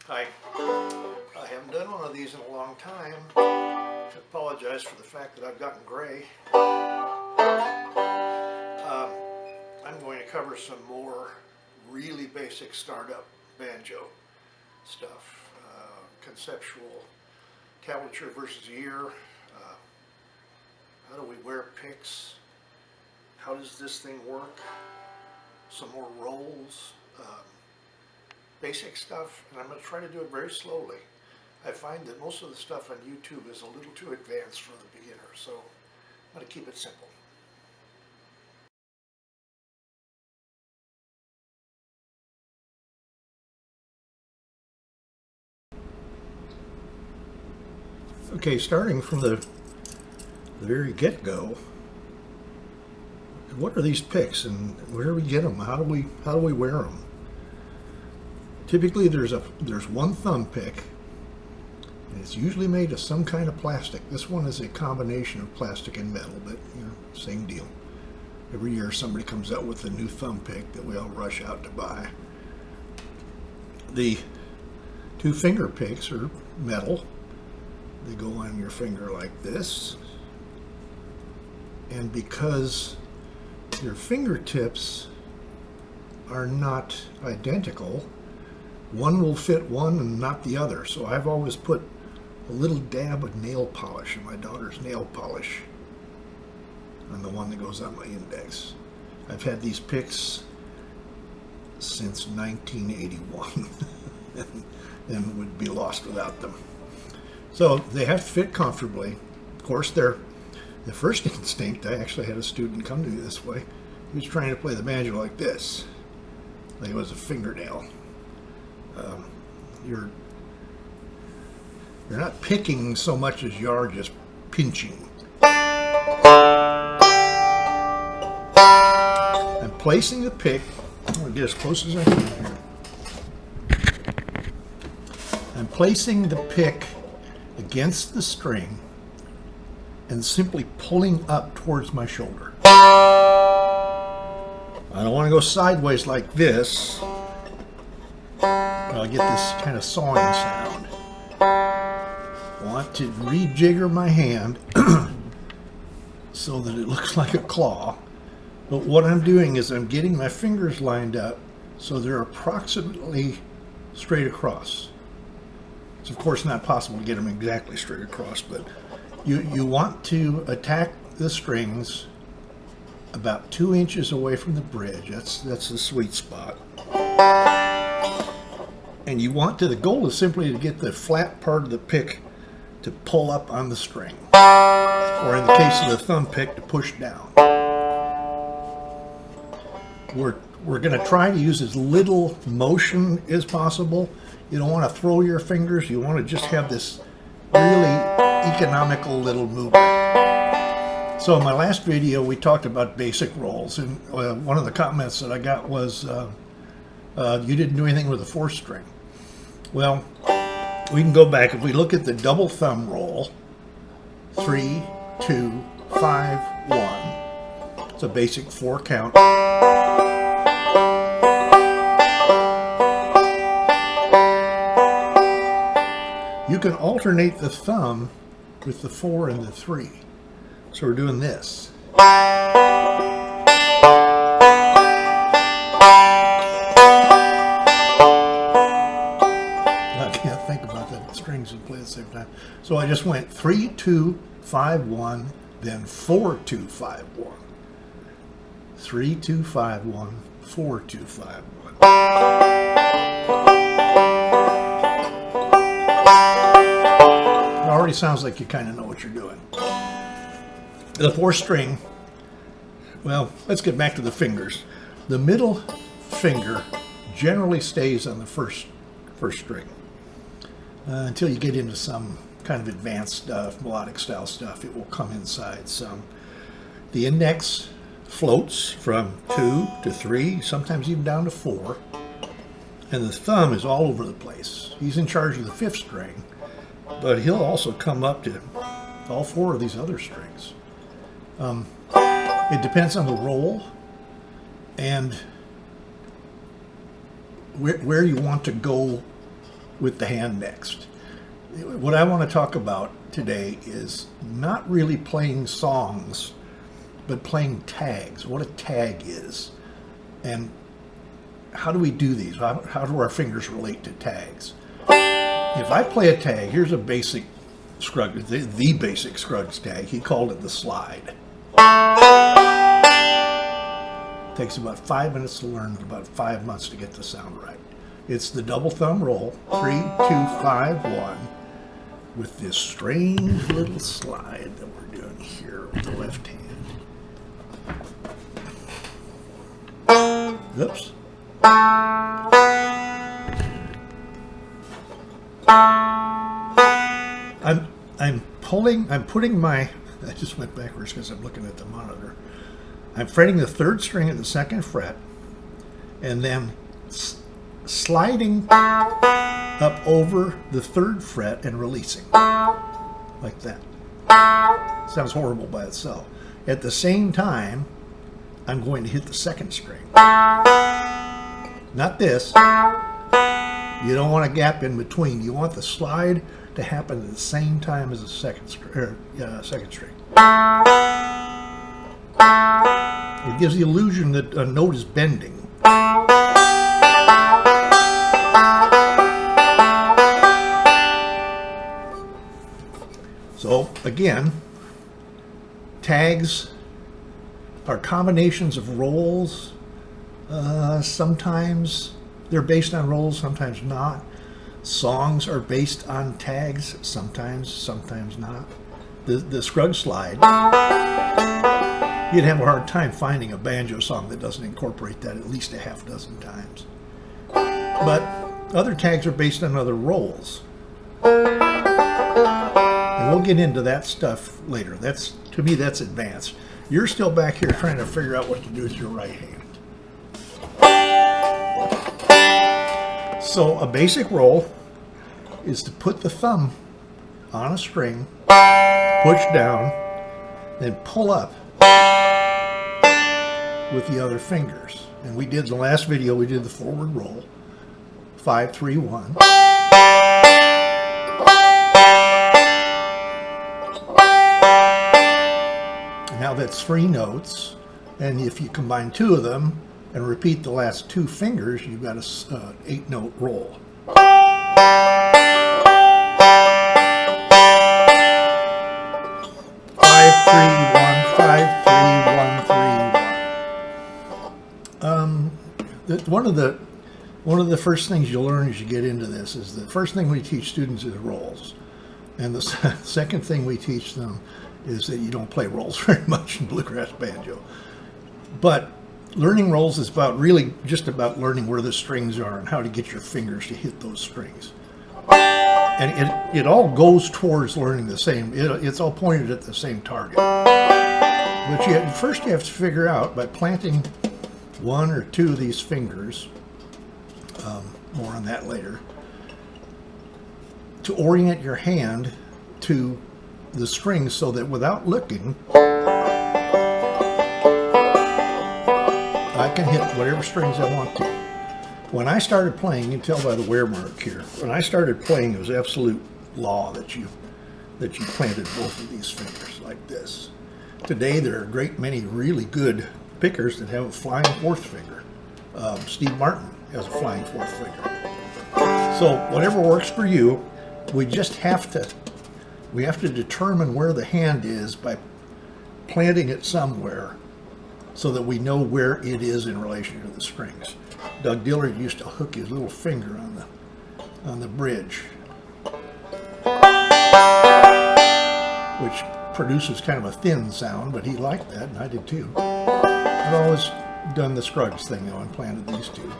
Hi. I haven't done one of these in a long time. I apologize for the fact that I've gotten gray. I'm going to cover some more really basic startup banjo stuff. Conceptual tablature versus ear. How do we wear picks? How does this thing work? Some more rolls. Basic stuff, and I'm going to try to do it very slowly. I find that most of the stuff on YouTube is a little too advanced for the beginner, so I'm going to keep it simple. Okay, starting from the very get-go, what are these picks and where do we get them? How do we wear them? Typically there's one thumb pick, and it's usually made of some kind of plastic. This one is a combination of plastic and metal, but same deal. Every year somebody comes out with a new thumb pick that we all rush out to buy. The two finger picks are metal. They go on your finger like this, and because your fingertips are not identical, one will fit one and not the other. So I've always put a little dab of nail polish, my daughter's nail polish, on the one that goes on my index. I've had these picks since 1981 and would be lost without them. So they have to fit comfortably. Of course, the first instinct, I actually had a student come to me this way. He was trying to play the banjo like this, like it was a fingernail. You're not picking so much as you are just pinching. I'm placing the pick, I'm going to get as close as I can here. I'm placing the pick against the string and simply pulling up towards my shoulder. I don't want to go sideways like this. I'll get this kind of sawing sound. I want to rejigger my hand so that it looks like a claw. But what I'm doing is I'm getting my fingers lined up so they're approximately straight across. It's of course not possible to get them exactly straight across, but you want to attack the strings about 2 inches away from the bridge. That's the sweet spot. And you want the goal is simply to get the flat part of the pick to pull up on the string, or in the case of the thumb pick, to push down. We're going to try to use as little motion as possible. You don't want to throw your fingers. You want to just have this really economical little movement. So in my last video we talked about basic rolls, and one of the comments that I got was you didn't do anything with the 4th string. Well, we can go back. If we look at the double thumb roll, 3, 2, 5, 1. It's a basic 4 count. You can alternate the thumb with the 4 and the 3. So we're doing this. I can't think about the strings and play at the same time. So I just went 3, 2, 5, 1, then 4, 2, 5, 1. 3, 2, 5, 1, 4, 2, 5, 1. It already sounds like you kind of know what you're doing. The 4th string, well, let's get back to the fingers. The middle finger generally stays on the first string until you get into some kind of advanced stuff, melodic style stuff. It will come inside some. The index floats from 2 to 3, sometimes even down to 4, and the thumb is all over the place. He's in charge of the 5th string, but he'll also come up to all 4 of these other strings. It depends on the roll and where you want to go with the hand next. What I want to talk about today is not really playing songs, but playing tags, what a tag is, and how do we do these? How do our fingers relate to tags? If I play a tag, here's a basic Scruggs, the basic Scruggs tag. He called it the slide. Takes about 5 minutes to learn and about 5 months to get the sound right. It's the double thumb roll, 3, 2, 5, 1, with this strange little slide that we're doing here with the left hand. Oops. I'm putting my, I just went backwards because I'm looking at the monitor. I'm fretting the third string at the second fret and then sliding up over the third fret and releasing like that. Sounds horrible by itself. At the same time, I'm going to hit the second string. Not this. You don't want a gap in between. You want the slide to happen at the same time as the second string. It gives the illusion that a note is bending. So again, tags are combinations of rolls. Sometimes they're based on rolls, sometimes not. Songs are based on tags, sometimes not. The Scruggs slide, you'd have a hard time finding a banjo song that doesn't incorporate that at least a half dozen times. But other tags are based on other rolls. And we'll get into that stuff later. To me, that's advanced. You're still back here trying to figure out what to do with your right hand. So a basic roll is to put the thumb on a string, push down, then pull up with the other fingers. And we did, in the last video, we did the forward roll, 5, 3, 1. Now that's 3 notes, and if you combine 2 of them and repeat the last 2 fingers, you've got an 8-note roll. 5, 3, 1, 5, 3, 1, 3, 1. One of the first things you learn as you get into this is the first thing we teach students is rolls, and the second thing we teach them is that you don't play rolls very much in bluegrass banjo. But learning rolls is really just about learning where the strings are and how to get your fingers to hit those strings. And it all goes towards learning the same, it's all pointed at the same target. But first you have to figure out, by planting 1 or 2 of these fingers, more on that later, to orient your hand to the strings so that without looking, I can hit whatever strings I want to. When I started playing, you can tell by the wear mark here, when I started playing, it was absolute law that you planted both of these fingers like this. Today, there are a great many really good pickers that have a flying 4th finger. Steve Martin has a flying 4th finger. So whatever works for you, we have to determine where the hand is by planting it somewhere so that we know where it is in relation to the strings. Doug Dillard used to hook his little finger on the bridge, which produces kind of a thin sound, but he liked that, and I did too. I've always done the Scruggs thing though and planted these 2.